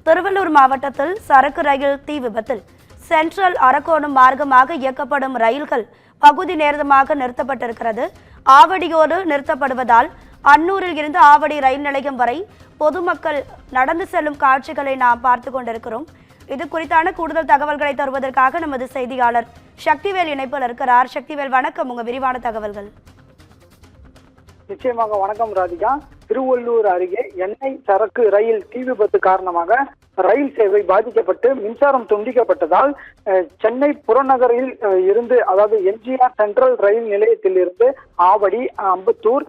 திருவள்ளூர் மாவட்டத்தில் சரக்கு ரயில் தீ விபத்தில் சென்ட்ரல் அரக்கோணம் மார்க்கமாக இயக்கப்படும் ரயில்கள் பகுதி நேரமாக நிறுத்தப்பட்டிருக்கிறது. ஆவடியோடு நிறுத்தப்படுவதால் அன்னூரில் இருந்து ஆவடி ரயில் நிலையம் வரை பொதுமக்கள் நடந்து செல்லும் காட்சிகளை நாம் பார்த்து கொண்டிருக்கிறோம். இது குறித்தான கூடுதல் தகவல்களை தருவதற்காக நமது செய்தியாளர் சக்திவேல் இணைப்பில் இருக்கிறார். சக்திவேல், வணக்கம். உங்க விரிவான தகவல்கள். நிச்சயமாக வணக்கம் ராதிகா. திருவள்ளூர் அருகே எண்ணெய் சரக்கு ரயில் தீ விபத்து காரணமாக ரயில் சேவை பாதிக்கப்பட்டு மின்சாரம் துண்டிக்கப்பட்டதால் சென்னை புறநகரில் இருந்து, அதாவது எம்ஜிஆர் சென்ட்ரல் ரயில் நிலையத்தில் இருந்து ஆவடி, அம்பத்தூர்,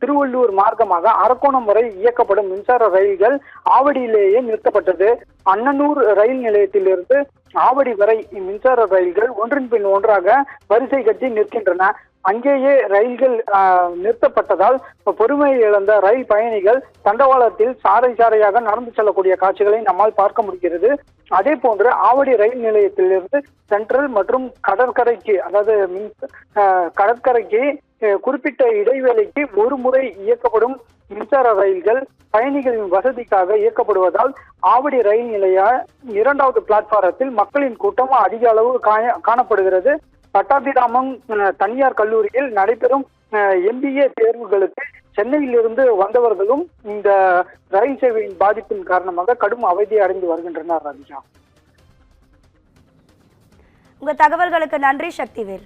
திருவள்ளூர் மார்க்கமாக அரக்கோணம் வரை இயக்கப்படும் மின்சார ரயில்கள் ஆவடியிலேயே நிறுத்தப்பட்டது. அன்னனூர் ரயில் நிலையத்திலிருந்து ஆவடி வரை மின்சார ரயில்கள் ஒன்றின் பின் ஒன்றாக வரிசை கட்டி நிற்கின்றன. அங்கேயே ரயில்கள் நிறுத்தப்பட்டதால் பொறுமையை இழந்த ரயில் பயணிகள் தண்டவாளத்தில் சாறை சாறையாக நடந்து செல்லக்கூடிய காட்சிகளை நம்மால் பார்க்க முடிகிறது. அதே போன்று ஆவடி ரயில் நிலையத்திலிருந்து சென்ட்ரல் மற்றும் கடற்கரைக்கு, அதாவது கடற்கரைக்கு குறிப்பிட்ட இடைவேளைக்கு ஒரு முறை இயக்கப்படும் மின்சார ரயில்கள் பயணிகளின் வசதிக்காக இயக்கப்படுவதால் ஆவடி ரயில் நிலைய 2வது பிளாட்பாரத்தில் மக்களின் கூட்டம் அதிக அளவு காணப்படுகிறது. பட்டாபிராமம் தனியார் கல்லூரியில் நடைபெறும் MBA தேர்வுகளுக்கு சென்னையிலிருந்து வந்தவர்களும் இந்த ரயில் சேவையின் பாதிப்பின் காரணமாக கடும் அவதி அடைந்து வருகின்றனர். ராதிகா, உங்க தகவல்களுக்கு நன்றி சக்திவேல்.